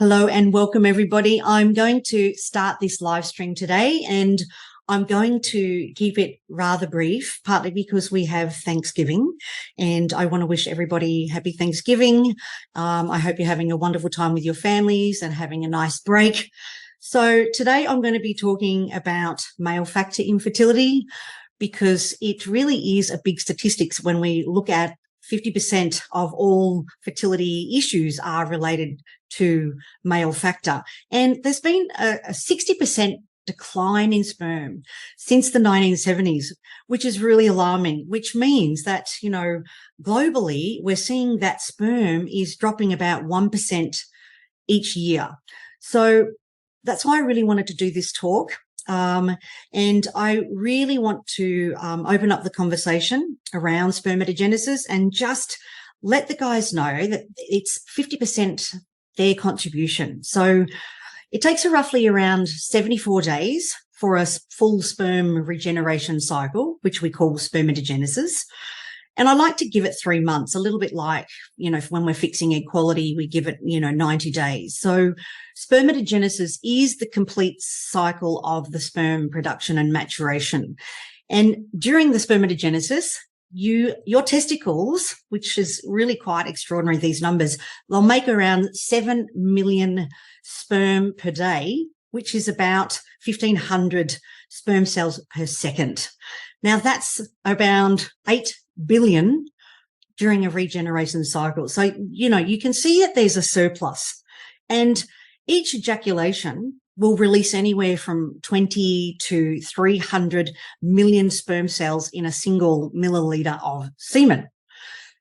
Hello and welcome everybody. I'm going to start this live stream today and I'm going to keep it rather brief, partly because we have Thanksgiving and I want to wish everybody happy Thanksgiving. I hope you're having a wonderful time with your families and having a nice break. So today I'm going to be talking about male factor infertility because it really is a big statistics when we look at 50% of all fertility issues are related to male factor. And there's been a 60% decline in sperm since the 1970s, which is really alarming, which means that, globally, we're seeing that sperm is dropping about 1% each year. So that's why I really wanted to do this talk. And I really want to open up the conversation around spermatogenesis and just let the guys know that it's 50% their contribution. So it takes roughly around 74 days for a full sperm regeneration cycle, which we call spermatogenesis. And I like to give it 3 months, a little bit like, when we're fixing egg quality, we give it, 90 days. So spermatogenesis is the complete cycle of the sperm production and maturation. And during the spermatogenesis, your testicles, which is really quite extraordinary, these numbers, they'll make around 7 million sperm per day, which is about 1,500 sperm cells per second. Now that's around 8 billion during a regeneration cycle. So, you can see that there's a surplus and each ejaculation will release anywhere from 20 to 300 million sperm cells in a single milliliter of semen.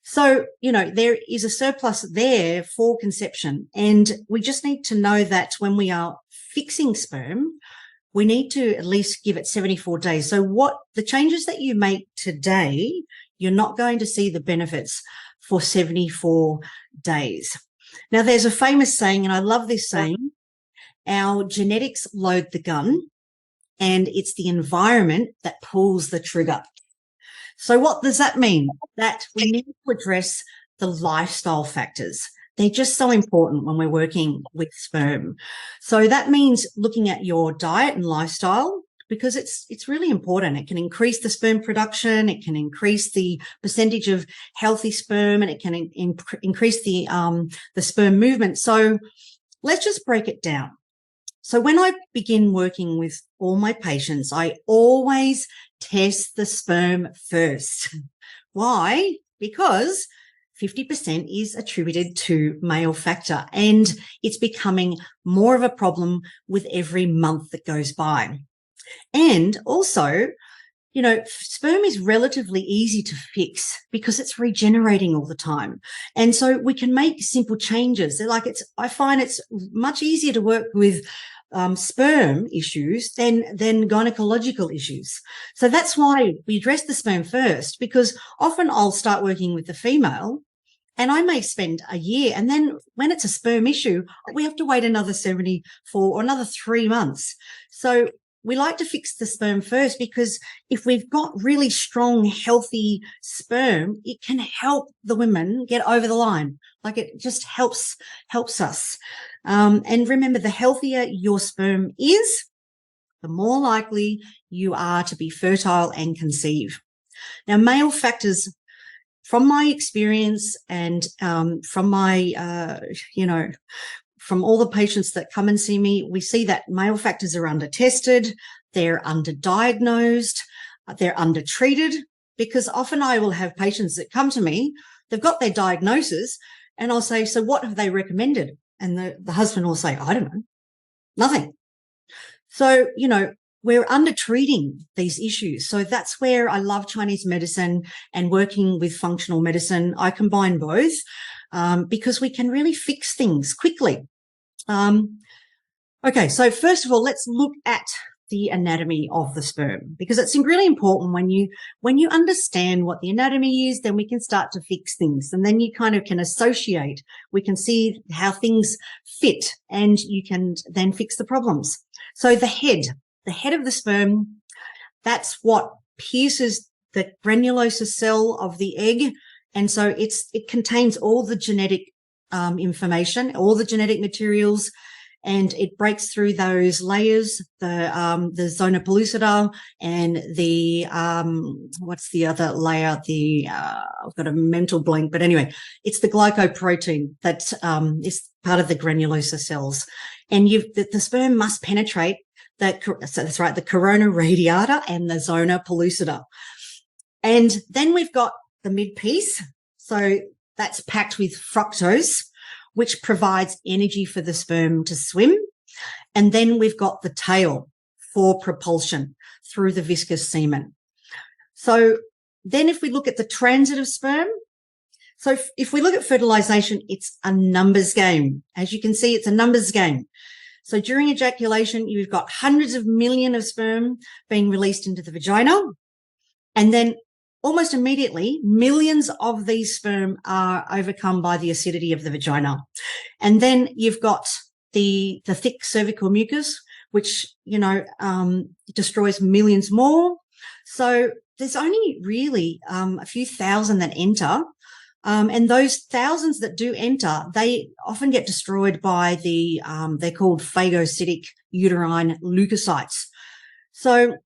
So, there is a surplus there for conception. And we just need to know that when we are fixing sperm, we need to at least give it 74 days. So what the changes that you make today, you're not going to see the benefits for 74 days. Now, there's a famous saying, and I love this saying, our genetics load the gun and it's the environment that pulls the trigger. So what does that mean? That we need to address the lifestyle factors. They're just so important when we're working with sperm. So that means looking at your diet and lifestyle because it's really important. It can increase the sperm production. It can increase the percentage of healthy sperm and it can increase the sperm movement. So let's just break it down. So when I begin working with all my patients, I always test the sperm first. Why? Because 50% is attributed to male factor and it's becoming more of a problem with every month that goes by. And also, sperm is relatively easy to fix because it's regenerating all the time. And so we can make simple changes. I find it's much easier to work with sperm issues than gynecological issues. So that's why we address the sperm first, because often I'll start working with the female and I may spend a year. And then when it's a sperm issue, we have to wait another 74 or another 3 months. So we like to fix the sperm first because if we've got really strong, healthy sperm, it can help the women get over the line. Like it just helps us. And remember, the healthier your sperm is, the more likely you are to be fertile and conceive. Now, male factors, from my experience and from my, from all the patients that come and see me, we see that male factors are under-tested, they're under-diagnosed, they're under-treated, because often I will have patients that come to me, they've got their diagnosis, and I'll say, so what have they recommended? And the husband will say, I don't know, nothing. So, we're under-treating these issues. So that's where I love Chinese medicine and working with functional medicine. I combine both because we can really fix things quickly. Okay, so first of all, let's look at the anatomy of the sperm, because it's really important when you understand what the anatomy is, then we can start to fix things, and then you kind of can associate. We can see how things fit, and you can then fix the problems. So the head of the sperm, that's what pierces the granulosa cell of the egg, and so it contains all the genetic information, all the genetic materials, and it breaks through those layers, the zona pellucida and the what's the other layer? I've got a mental blank, but anyway, it's the glycoprotein that is part of the granulosa cells, and the sperm must penetrate that. So that's right, the corona radiata and the zona pellucida, and then we've got the mid piece. So that's packed with fructose, which provides energy for the sperm to swim. And then we've got the tail for propulsion through the viscous semen. So then if we look at the transit of sperm, so if we look at fertilization, it's a numbers game. As you can see, it's a numbers game. So during ejaculation, you've got hundreds of millions of sperm being released into the vagina. And then almost immediately, millions of these sperm are overcome by the acidity of the vagina. And then you've got the thick cervical mucus, which, destroys millions more. So there's only really a few thousand that enter. And those thousands that do enter, they often get destroyed by they're called phagocytic uterine leukocytes. So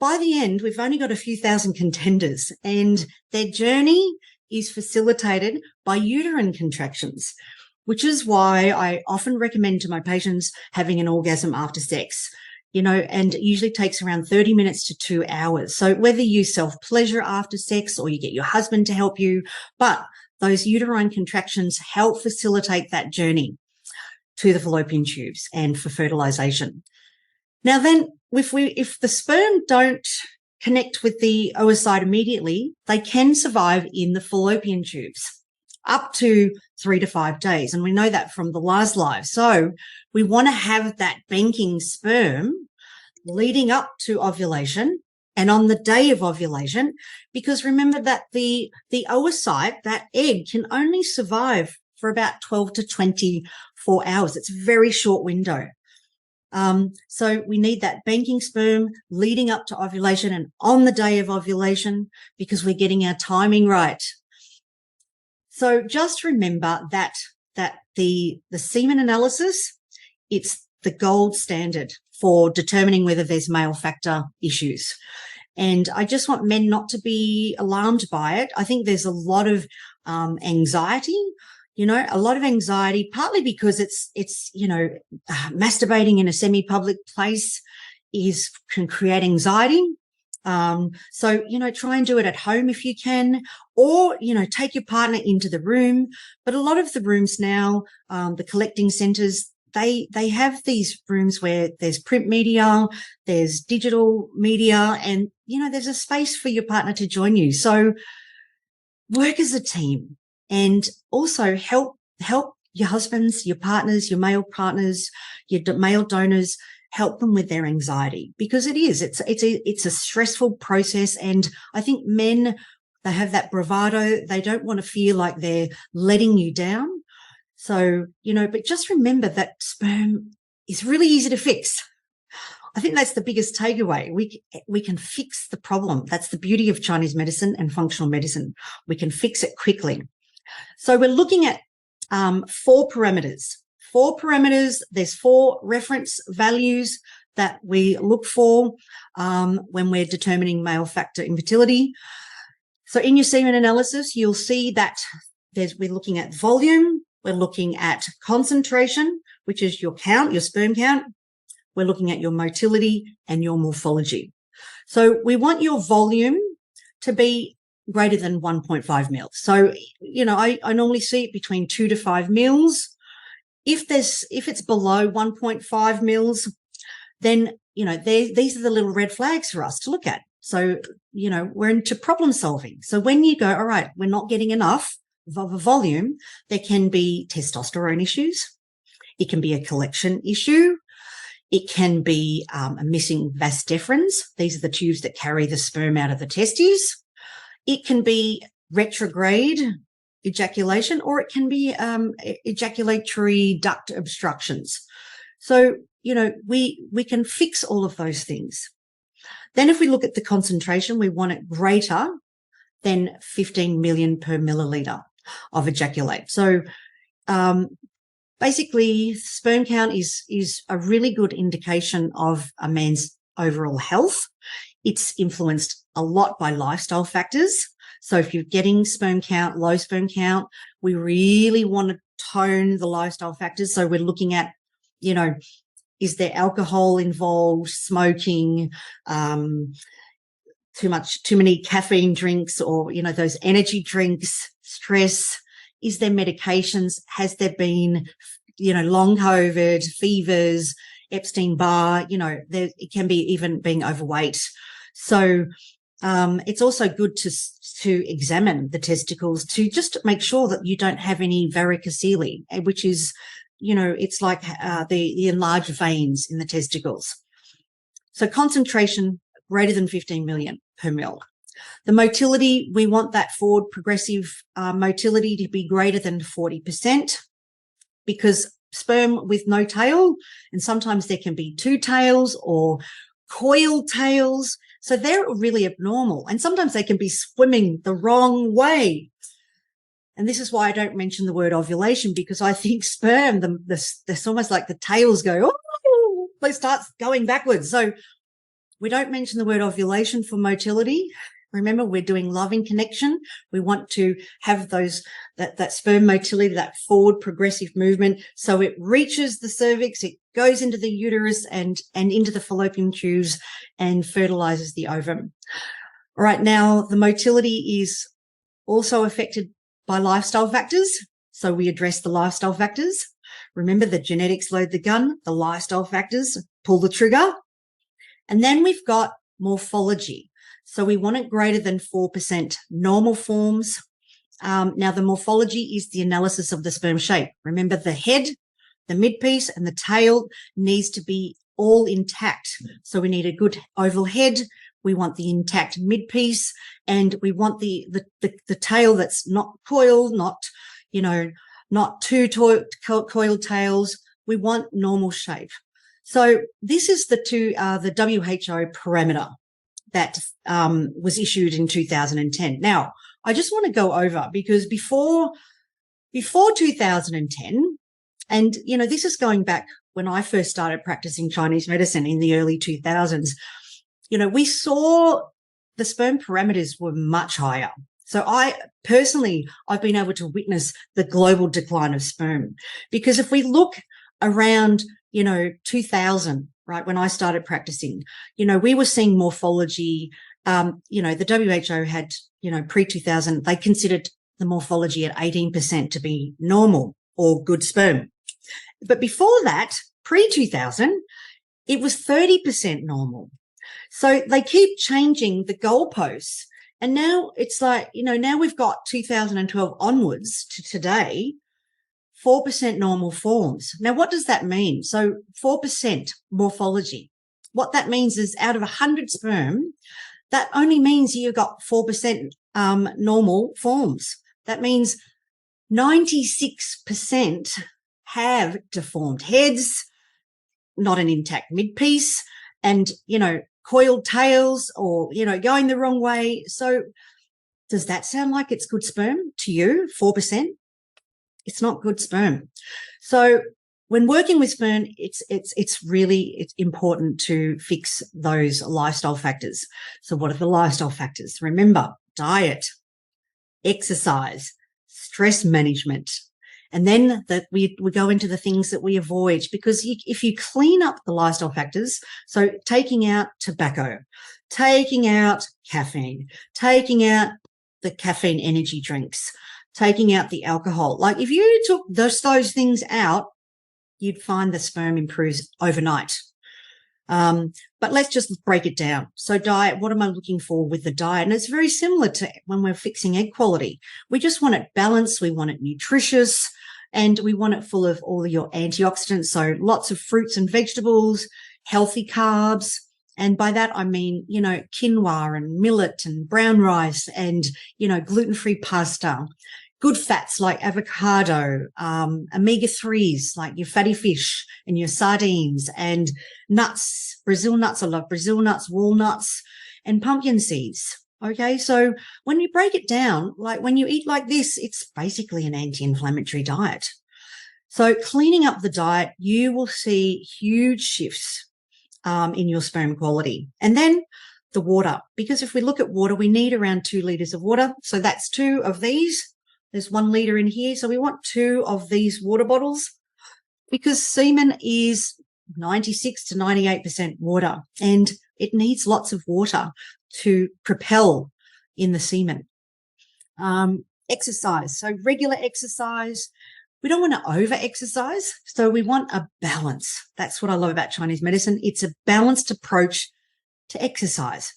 by the end, we've only got a few thousand contenders, and their journey is facilitated by uterine contractions, which is why I often recommend to my patients having an orgasm after sex, and it usually takes around 30 minutes to 2 hours. So whether you self-pleasure after sex or you get your husband to help you, but those uterine contractions help facilitate that journey to the fallopian tubes and for fertilization. Now then, if the sperm don't connect with the oocyte immediately, they can survive in the fallopian tubes up to 3 to 5 days. And we know that from the last live. So we want to have that banking sperm leading up to ovulation and on the day of ovulation, because remember that the oocyte, that egg, can only survive for about 12 to 24 hours. It's a very short window. So we need that banking sperm leading up to ovulation and on the day of ovulation, because we're getting our timing right. So just remember that the semen analysis, it's the gold standard for determining whether there's male factor issues. And I just want men not to be alarmed by it. I think there's a lot of anxiety. A lot of anxiety, partly because it's masturbating in a semi-public place can create anxiety. So, try and do it at home if you can, or, take your partner into the room. But a lot of the rooms now, the collecting centres, they have these rooms where there's print media, there's digital media, and, there's a space for your partner to join you. So work as a team. And also help your husbands, your partners, your male partners, your male donors, help them with their anxiety, because it's a stressful process. And I think men, they have that bravado. They don't want to feel like they're letting you down. So, but just remember that sperm is really easy to fix. I think that's the biggest takeaway. We can fix the problem. That's the beauty of Chinese medicine and functional medicine. We can fix it quickly. So we're looking at 4 parameters. There's 4 reference values that we look for when we're determining male factor infertility. So in your semen analysis, you'll see that we're looking at volume, we're looking at concentration, which is your count, your sperm count. We're looking at your motility and your morphology. So we want your volume to be greater than 1.5 mils. So, I normally see it between 2 to 5 mils. If it's below 1.5 mils, then, these are the little red flags for us to look at. So, we're into problem solving. So when you go, all right, we're not getting enough of a volume, there can be testosterone issues. It can be a collection issue. It can be a missing vas deferens. These are the tubes that carry the sperm out of the testes. It can be retrograde ejaculation, or it can be ejaculatory duct obstructions. So, we can fix all of those things. Then if we look at the concentration, we want it greater than 15 million per milliliter of ejaculate. So, basically, sperm count is a really good indication of a man's overall health. It's influenced a lot by lifestyle factors. So if you're getting sperm count, low sperm count, we really want to tone the lifestyle factors. So we're looking at, you know, is there alcohol involved, smoking, too many caffeine drinks, or, you know, those energy drinks, stress? Is there medications? Has there been, you know, long COVID, fevers, Epstein-Barr? You know, it can be even being overweight. So it's also good to examine the testicles to just make sure that you don't have any varicocele, which is, you know, it's like the enlarged veins in the testicles. So concentration greater than 15 million per mil. The motility, we want that forward progressive motility to be greater than 40%, because sperm with no tail, and sometimes there can be two tails or coiled tails, so they're really abnormal, and sometimes they can be swimming the wrong way. And this is why I don't mention the word ovulation, because I think sperm, it's almost like the tails go, oh, they start going backwards. So we don't mention the word ovulation for motility. Remember, we're doing loving connection. We want to have that sperm motility, that forward progressive movement. So it reaches the cervix, it goes into the uterus and into the fallopian tubes and fertilizes the ovum. All right. Now, the motility is also affected by lifestyle factors. So we address the lifestyle factors. Remember, the genetics load the gun, the lifestyle factors pull the trigger. And then we've got morphology. So we want it greater than 4% normal forms. Now, the morphology is the analysis of the sperm shape. Remember, the head, the midpiece, and the tail needs to be all intact. So we need a good oval head. We want the intact midpiece, and we want the tail that's not coiled, not two coiled tails. We want normal shape. So this is the WHO parameter that was issued in 2010. Now, I just want to go over, because before 2010, and, you know, this is going back when I first started practicing Chinese medicine in the early 2000s, you know, we saw the sperm parameters were much higher. So I've been able to witness the global decline of sperm, because if we look around, 2000, right, when I started practicing, we were seeing morphology. The WHO had, pre-2000, they considered the morphology at 18% to be normal or good sperm. But before that, pre-2000, it was 30% normal. So they keep changing the goalposts. And now it's like, now we've got 2012 onwards to today, 4% normal forms. Now, what does that mean? So 4% morphology. What that means is out of 100 sperm, that only means you got 4% normal forms. That means 96% have deformed heads, not an intact midpiece, and, coiled tails, or, going the wrong way. So does that sound like it's good sperm to you? 4%? It's not good sperm. So when working with sperm, it's really important to fix those lifestyle factors. So what are the lifestyle factors? Remember, diet, exercise, stress management. And then we go into the things that we avoid, because if you clean up the lifestyle factors, so taking out tobacco, taking out caffeine, taking out the caffeine energy drinks, taking out the alcohol, like if you took those things out, you'd find the sperm improves overnight. But let's just break it down. So diet, what am I looking for with the diet? And it's very similar to when we're fixing egg quality. We just want it balanced. We want it nutritious, and we want it full of all of your antioxidants. So lots of fruits and vegetables, healthy carbs. And by that, I mean, quinoa and millet and brown rice and, gluten-free pasta, good fats like avocado, omega-3s like your fatty fish and your sardines, and nuts, Brazil nuts. I love Brazil nuts, walnuts, and pumpkin seeds. Okay, so when you break it down, like when you eat like this, it's basically an anti-inflammatory diet. So cleaning up the diet, you will see huge shifts in your sperm quality. And then the water, because if we look at water, we need around 2 litres of water. So that's 2 of these. There's 1 litre in here. So we want 2 of these water bottles, because semen is 96 to 98% water, and it needs lots of water to propel in the semen. Exercise. So regular exercise. We don't want to over-exercise, so we want a balance. That's what I love about Chinese medicine. It's a balanced approach to exercise.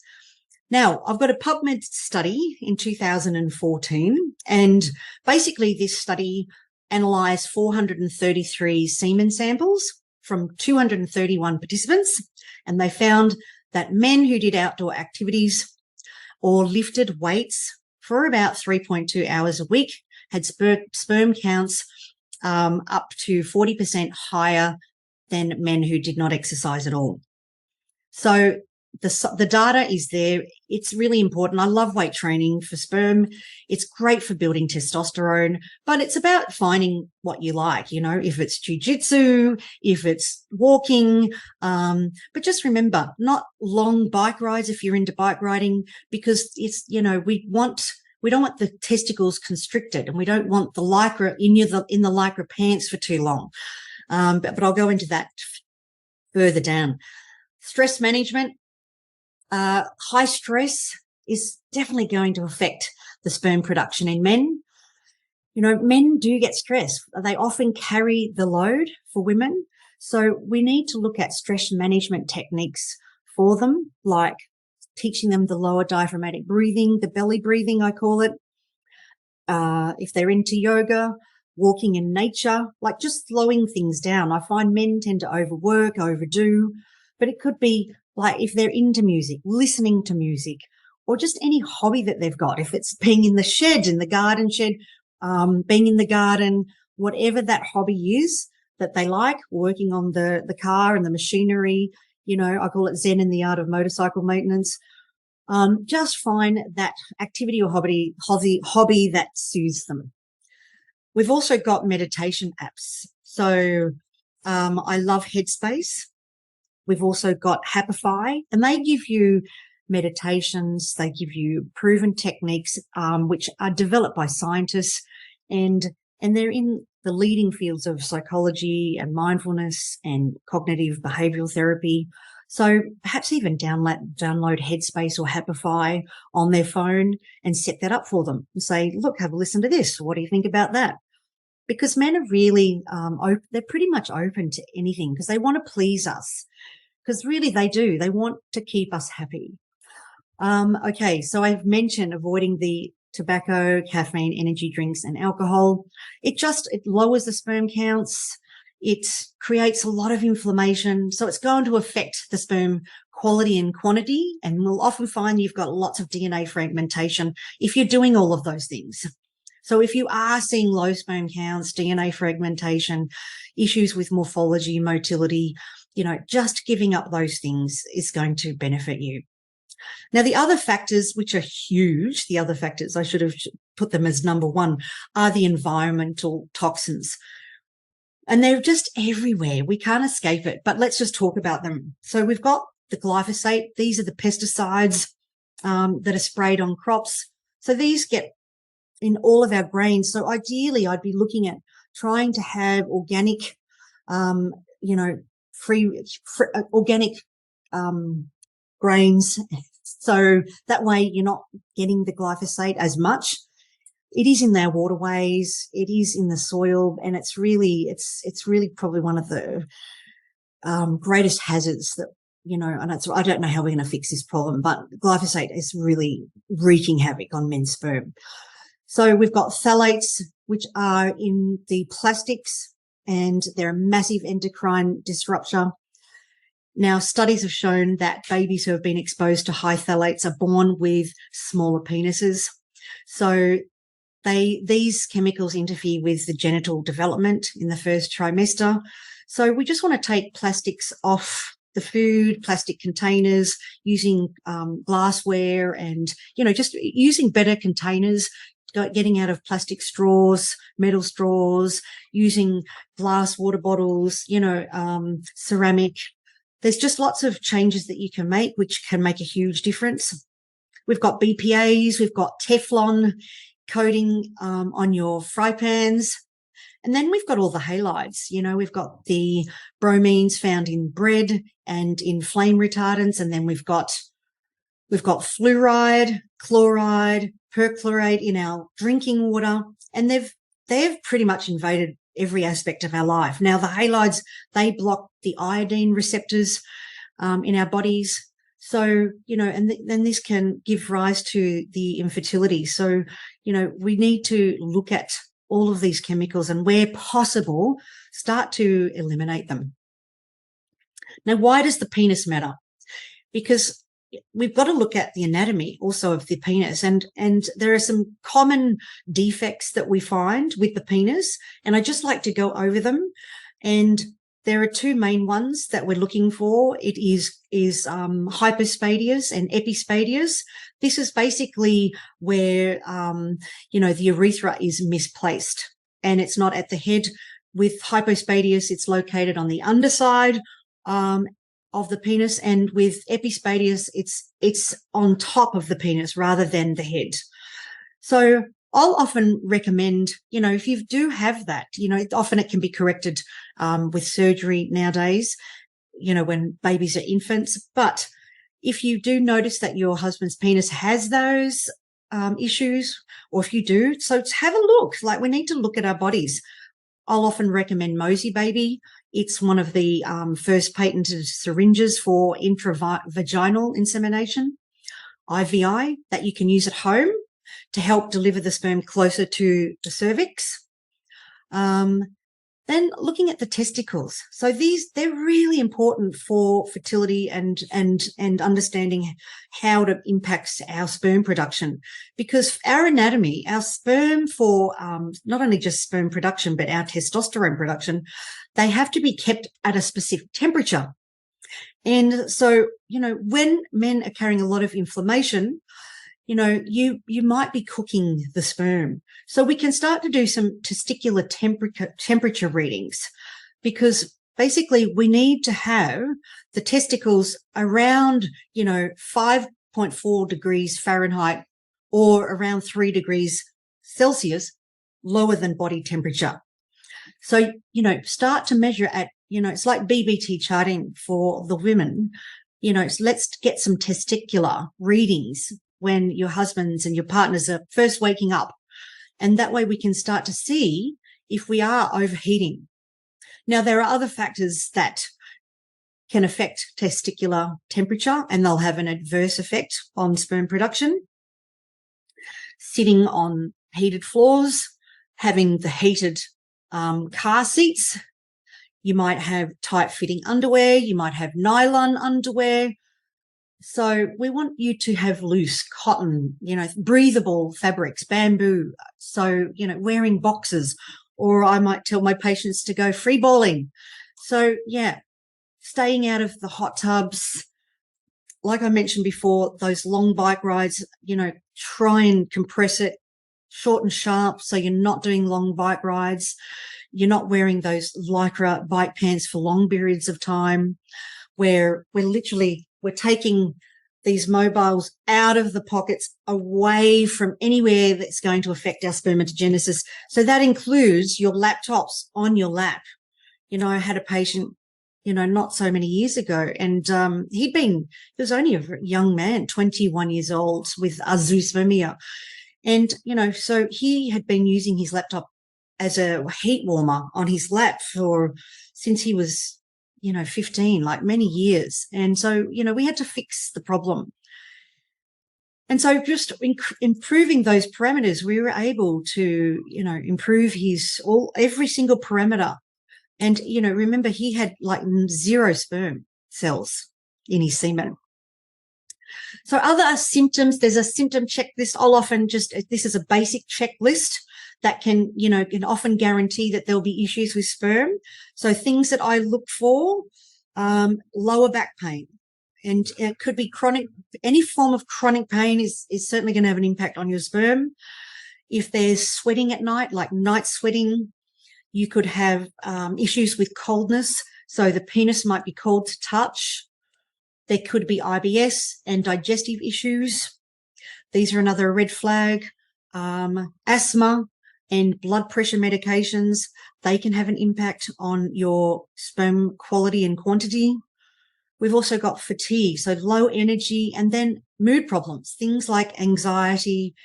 Now, I've got a PubMed study in 2014, and basically this study analysed 433 semen samples from 231 participants, and they found that men who did outdoor activities or lifted weights for about 3.2 hours a week had sperm counts up to 40% higher than men who did not exercise at all. So the data is there. It's really important. I love weight training for sperm. It's great for building testosterone, but it's about finding what you like, you know, if it's jiu-jitsu, if it's walking. But just remember, not long bike rides if you're into bike riding, because it's, you know, we don't want the testicles constricted, and we don't want the lycra in the lycra pants for too long. But I'll go into that further down. Stress management. High stress is definitely going to affect the sperm production in men. You know, men do get stressed. They often carry the load for women. So we need to look at stress management techniques for them, like teaching them the lower diaphragmatic breathing, the belly breathing, I call it. If they're into yoga, walking in nature, like just slowing things down. I find men tend to overwork, overdo, but it could be like if they're into music, listening to music, or just any hobby that they've got. If it's being in the shed, in the garden shed, being in the garden, whatever that hobby is that they like, working on the car and the machinery, you know, I call it Zen in the art of motorcycle maintenance. Just find that activity or hobby that soothes them. We've also got meditation apps. So I love Headspace. We've also got Happify, and they give you meditations. They give you proven techniques, which are developed by scientists, and they're in the leading fields of psychology and mindfulness and cognitive behavioral therapy. So perhaps even download Headspace or Happify on their phone and set that up for them and say, look, have a listen to this. What do you think about that? Because men are really, they're pretty much open to anything because they want to please us. Because really they do. They want to keep us happy. Okay, so I've mentioned avoiding the tobacco, caffeine, energy drinks, and alcohol. It lowers the sperm counts. It creates a lot of inflammation. So it's going to affect the sperm quality and quantity. And we'll often find you've got lots of DNA fragmentation if you're doing all of those things. So if you are seeing low sperm counts, DNA fragmentation, issues with morphology, motility, you know, just giving up those things is going to benefit you. Now, the other factors, which are huge, the other factors, I should have put them as number one, are the environmental toxins. And they're just everywhere. We can't escape it, but let's just talk about them. So we've got the glyphosate. These are the pesticides that are sprayed on crops. So these get in all of our grains. So ideally, I'd be looking at trying to have organic, free organic grains. So that way you're not getting the glyphosate as much. It is in their waterways. It is in the soil. And it's really probably one of the greatest hazards that, you know, and I don't know how we're going to fix this problem, but glyphosate is really wreaking havoc on men's sperm. So we've got phthalates, which are in the plastics, and they're a massive endocrine disruptor. Now, studies have shown that babies who have been exposed to high phthalates are born with smaller penises. So these chemicals interfere with the genital development in the first trimester. So we just want to take plastics off the food, plastic containers, using glassware and, you know, just using better containers getting out of plastic straws, metal straws, using glass water bottles, ceramic. There's just lots of changes that you can make, which can make a huge difference. We've got BPAs, we've got Teflon coating on your fry pans. And then we've got all the halides. We've got the bromines found in bread and in flame retardants. And then we've got fluoride, chloride, perchlorate in our drinking water. And they've pretty much invaded every aspect of our life. Now, the halides, they block the iodine receptors in our bodies. So, and then this can give rise to the infertility. So, we need to look at all of these chemicals and where possible, start to eliminate them. Now, why does the penis matter? Because we've got to look at the anatomy also of the penis, and there are some common defects that we find with the penis, and I just like to go over them. And there are two main ones that we're looking for. It is hypospadias and epispadias. This is basically where, the urethra is misplaced and it's not at the head. With hypospadias, it's located on the underside of the penis, and with epispadias, it's on top of the penis rather than the head. So I'll often recommend, if you do have that, often it can be corrected with surgery nowadays, when babies are infants. But if you do notice that your husband's penis has those issues, or if you do, so have a look. We need to look at our bodies. I'll often recommend Mosey Baby. It's one of the first patented syringes for intravaginal insemination, IVI, that you can use at home to help deliver the sperm closer to the cervix. Then looking at the testicles. So they're really important for fertility and understanding how it impacts our sperm production, because our anatomy, our sperm for not only just sperm production, but our testosterone production, they have to be kept at a specific temperature. And so, when men are carrying a lot of inflammation, you might be cooking the sperm. So we can start to do some testicular temperature readings, because basically we need to have the testicles around, 5.4 degrees Fahrenheit or around 3 degrees Celsius lower than body temperature. So, start to measure at, it's like BBT charting for the women. Let's get some testicular readings when your husbands and your partners are first waking up. And that way we can start to see if we are overheating. Now, there are other factors that can affect testicular temperature, and they'll have an adverse effect on sperm production. Sitting on heated floors, having the heated car seats. You might have tight-fitting underwear. You might have nylon underwear. So we want you to have loose cotton, breathable fabrics, bamboo. So, wearing boxers, or I might tell my patients to go free balling. So, staying out of the hot tubs. Like I mentioned before, those long bike rides, try and compress it short and sharp, so you're not doing long bike rides. You're not wearing those lycra bike pants for long periods of time, where we're taking these mobiles out of the pockets, away from anywhere that's going to affect our spermatogenesis. So that includes your laptops on your lap. I had a patient, not so many years ago, and he was only a young man, 21 years old, with azoospermia. And, so he had been using his laptop as a heat warmer on his lap since he was 15, like many years. And so, we had to fix the problem. And so just improving those parameters, we were able to, improve every single parameter. And, remember, he had like 0 sperm cells in his semen. So other symptoms, there's a symptom checklist. I'll often this is a basic checklist that can often guarantee that there'll be issues with sperm. So things that I look for, lower back pain, and it could be chronic. Any form of chronic pain is certainly going to have an impact on your sperm. If there's sweating at night, like night sweating, you could have issues with coldness. So the penis might be cold to touch. There could be IBS and digestive issues. These are another red flag. Asthma and blood pressure medications, they can have an impact on your sperm quality and quantity. We've also got fatigue, so low energy, and then mood problems, things like anxiety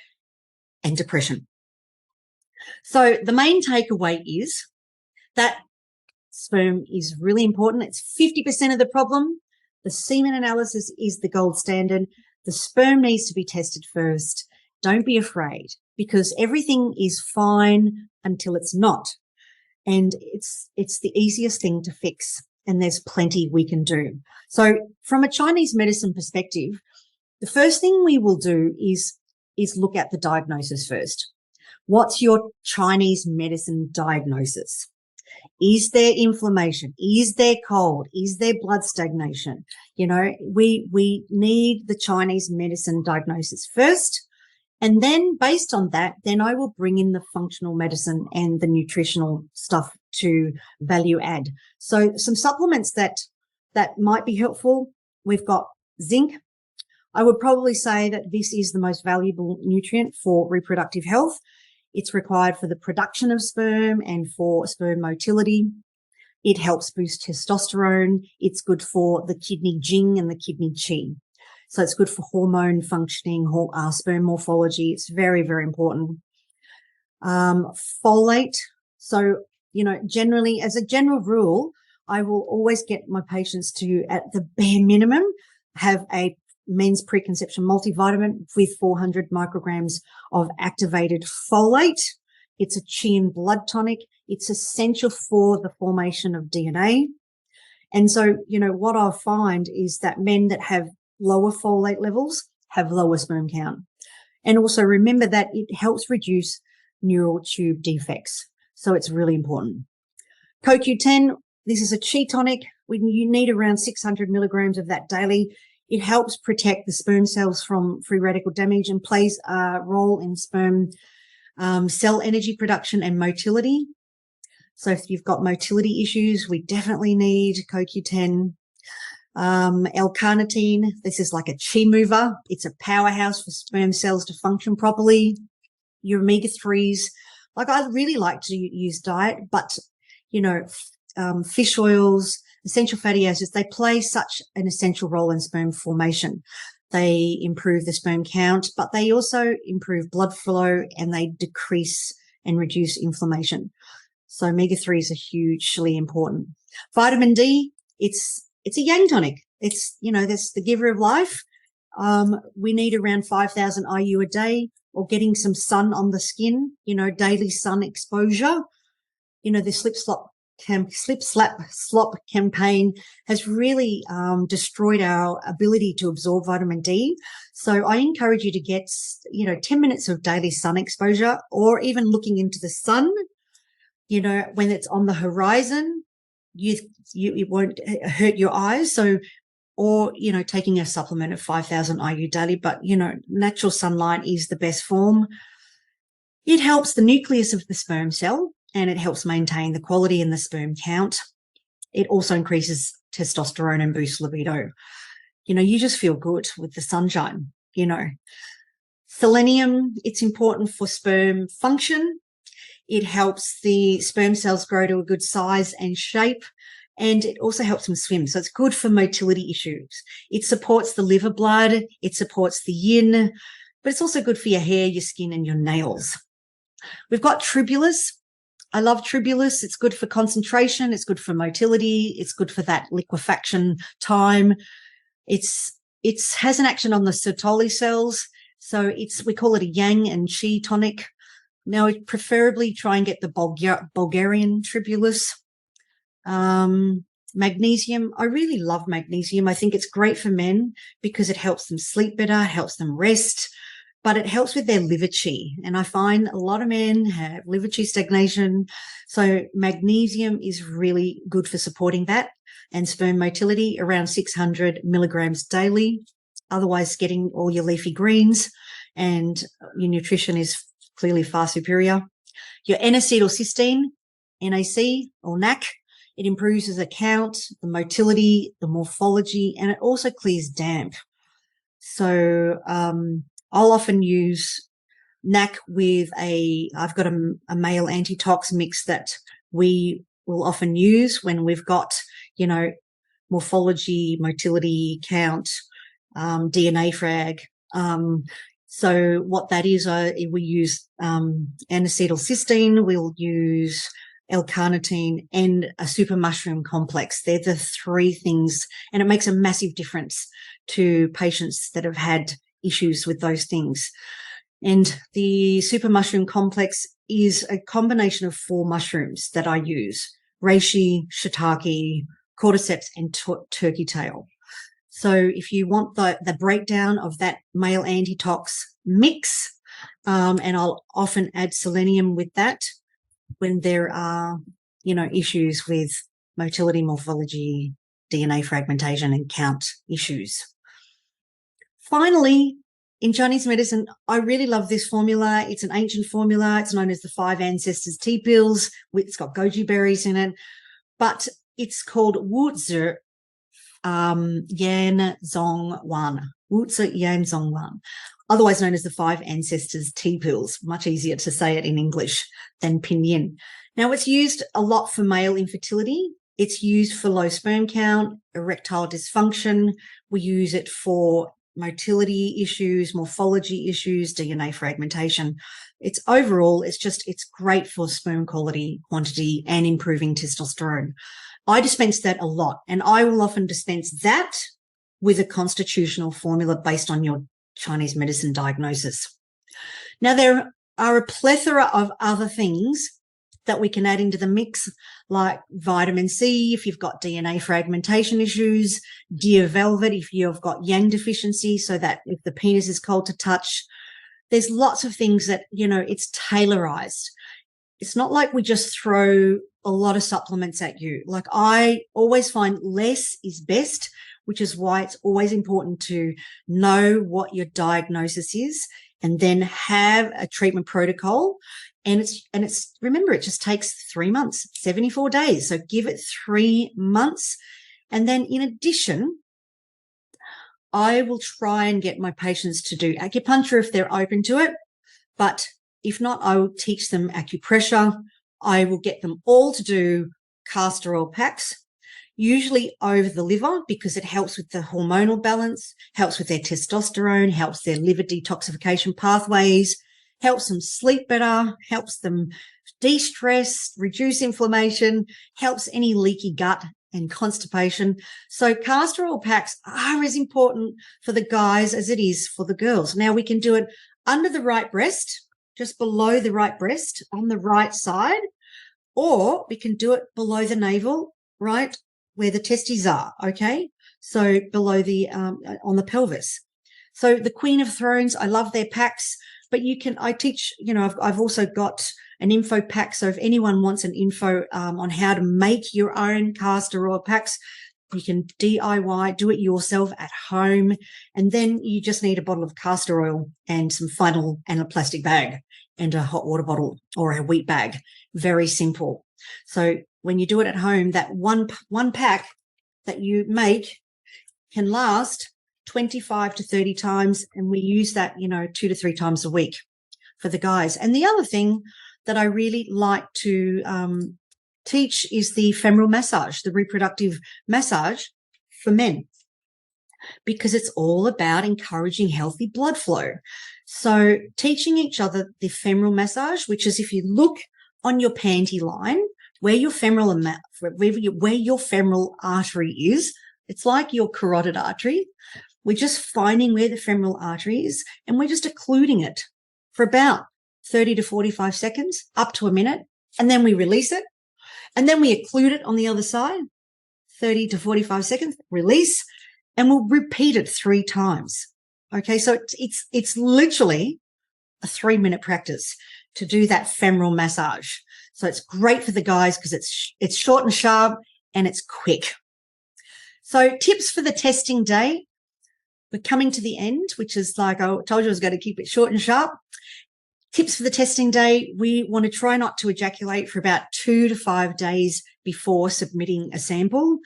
and depression. So the main takeaway is that sperm is really important. It's 50% of the problem. The semen analysis is the gold standard. The sperm needs to be tested first. Don't be afraid, because everything is fine until it's not. And it's the easiest thing to fix, and there's plenty we can do. So from a Chinese medicine perspective, the first thing we will do is look at the diagnosis first. What's your Chinese medicine diagnosis? Is there inflammation? Is there cold? Is there blood stagnation? We need the Chinese medicine diagnosis first. And then based on that, then I will bring in the functional medicine and the nutritional stuff to value add. So some supplements that might be helpful. We've got zinc. I would probably say that this is the most valuable nutrient for reproductive health. It's required for the production of sperm and for sperm motility. It helps boost testosterone. It's good for the kidney jing and the kidney qi. So it's good for hormone functioning, sperm morphology. It's very, very important. Folate. So, generally, as a general rule, I will always get my patients to, at the bare minimum, have a men's PreConception multivitamin with 400 micrograms of activated folate. It's a qi and blood tonic. It's essential for the formation of DNA. And so, what I'll find is that men that have lower folate levels have lower sperm count. And also remember that it helps reduce neural tube defects. So it's really important. CoQ10, this is a qi tonic. You need around 600 milligrams of that daily. It helps protect the sperm cells from free radical damage and plays a role in sperm cell energy production and motility. So if you've got motility issues, we definitely need CoQ10. L-carnitine, this is like a qi mover. It's a powerhouse for sperm cells to function properly. Your omega-3s, like I really like to use diet, but, fish oils, essential fatty acids, they play such an essential role in sperm formation. They improve the sperm count, but they also improve blood flow and they decrease and reduce inflammation. So omega-3s are hugely important. Vitamin D, it's a yang tonic. It's, that's the giver of life. We need around 5,000 IU a day, or getting some sun on the skin, daily sun exposure. The slip, slap, slop campaign has really destroyed our ability to absorb vitamin D. So I encourage you to get, 10 minutes of daily sun exposure, or even looking into the sun, when it's on the horizon. It won't hurt your eyes. So, or, taking a supplement of 5,000 IU daily, but, natural sunlight is the best form. It helps the nucleus of the sperm cell and it helps maintain the quality and the sperm count. It also increases testosterone and boosts libido. You just feel good with the sunshine, Selenium, it's important for sperm function. It helps the sperm cells grow to a good size and shape, and it also helps them swim. So it's good for motility issues. It supports the liver blood. It supports the yin, but it's also good for your hair, your skin, and your nails. We've got tribulus. I love tribulus. It's good for concentration. It's good for motility. It's good for that liquefaction time. It has an action on the Sertoli cells. So we call it a yang and qi tonic. Now, I'd preferably try and get the Bulgarian tribulus. Magnesium. I really love magnesium. I think it's great for men because it helps them sleep better, helps them rest, but it helps with their liver qi. And I find a lot of men have liver qi stagnation. So magnesium is really good for supporting that, and sperm motility around 600 milligrams daily. Otherwise, getting all your leafy greens and your nutrition is clearly far superior. Your N-acetylcysteine, NAC or NAC, it improves the count, the motility, the morphology, and it also clears damp. So I'll often use NAC with I've got a male antitox mix that we will often use when we've got, morphology, motility, count, DNA frag. So what that is, we use N-acetylcysteine, we'll use L-carnitine, and a super mushroom complex. They're the three things, and it makes a massive difference to patients that have had issues with those things. And the super mushroom complex is a combination of 4 mushrooms that I use: reishi, shiitake, cordyceps, and turkey tail. So if you want the breakdown of that male antitox mix, and I'll often add selenium with that when there are, issues with motility, morphology, DNA fragmentation, and count issues. Finally, in Chinese medicine, I really love this formula. It's an ancient formula. It's known as the 5 ancestors tea pills. It's got goji berries in it, but it's called Wuzi Yan Zong Wan. Wuzi Yan Zong Wan, otherwise known as the 5 ancestors tea pills. Much easier to say it in English than pinyin. Now, it's used a lot for male infertility. It's used for low sperm count, erectile dysfunction. We use it for motility issues, morphology issues, DNA fragmentation. It's great for sperm quality, quantity, and improving testosterone. I dispense that a lot, and I will often dispense that with a constitutional formula based on your Chinese medicine diagnosis. Now, there are a plethora of other things that we can add into the mix, like vitamin C if you've got DNA fragmentation issues, deer velvet if you've got yang deficiency, so that if the penis is cold to touch. There's lots of things that, it's tailorized. It's not like we just throw a lot of supplements at you. Like, I always find less is best, which is why it's always important to know what your diagnosis is and then have a treatment protocol. And remember, it just takes 3 months, 74 days. So give it 3 months. And then in addition, I will try and get my patients to do acupuncture if they're open to it. But if not, I will teach them acupressure. I will get them all to do castor oil packs, usually over the liver, because it helps with the hormonal balance, helps with their testosterone, helps their liver detoxification pathways, helps them sleep better, helps them de-stress, reduce inflammation, helps any leaky gut and constipation. So castor oil packs are as important for the guys as it is for the girls. Now, we can do it under the right breast, just below the right breast on the right side, or we can do it below the navel, right where the testes are, okay? So below on the pelvis. So the Queen of Thrones, I love their packs, but I teach, I've also got an info pack. So if anyone wants an info on how to make your own castor oil packs, you can DIY, do it yourself at home. And then you just need a bottle of castor oil and some funnel and a plastic bag and a hot water bottle or a wheat bag. Very simple. So when you do it at home, that one pack that you make can last 25 to 30 times. And we use that, 2 to 3 times a week for the guys. And the other thing that I really like to teach is the femoral massage, the reproductive massage for men, because it's all about encouraging healthy blood flow. So teaching each other the femoral massage, which is if you look on your panty line, where your femoral artery is, it's like your carotid artery. We're just finding where the femoral artery is, and we're just occluding it for about 30 to 45 seconds, up to a minute, and then we release it. And then we occlude it on the other side, 30 to 45 seconds, release, and we'll repeat it 3 times. Okay, so it's literally a 3-minute practice to do that femoral massage. So it's great for the guys because it's short and sharp and it's quick. So tips for the testing day. We're coming to the end, which is like I told you I was going to keep it short and sharp. Tips for the testing day. We want to try not to ejaculate for about 2 to 5 days before submitting a sample,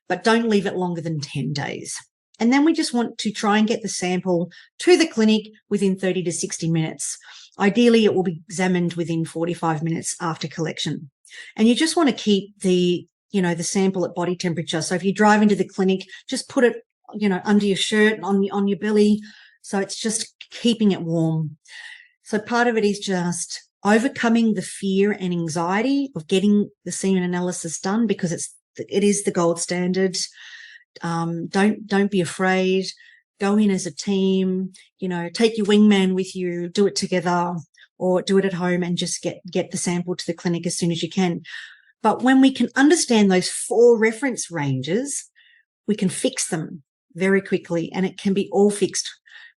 but don't leave it longer than 10 days. And then we just want to try and get the sample to the clinic within 30 to 60 minutes. Ideally, it will be examined within 45 minutes after collection. And you just want to keep the sample at body temperature. So if you drive into the clinic, just put it, under your shirt, on your belly. So it's just keeping it warm. So part of it is just overcoming the fear and anxiety of getting the semen analysis done, because it is the gold standard. Don't be afraid. Go in as a team. Take your wingman with you. Do it together, or do it at home and just get the sample to the clinic as soon as you can. But when we can understand those 4 reference ranges, we can fix them very quickly, and it can be all fixed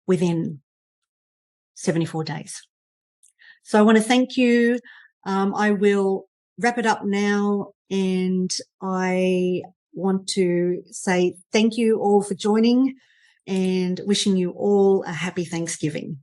within 74 days. So I want to thank you. I will wrap it up now, and I want to say thank you all for joining and wishing you all a happy Thanksgiving.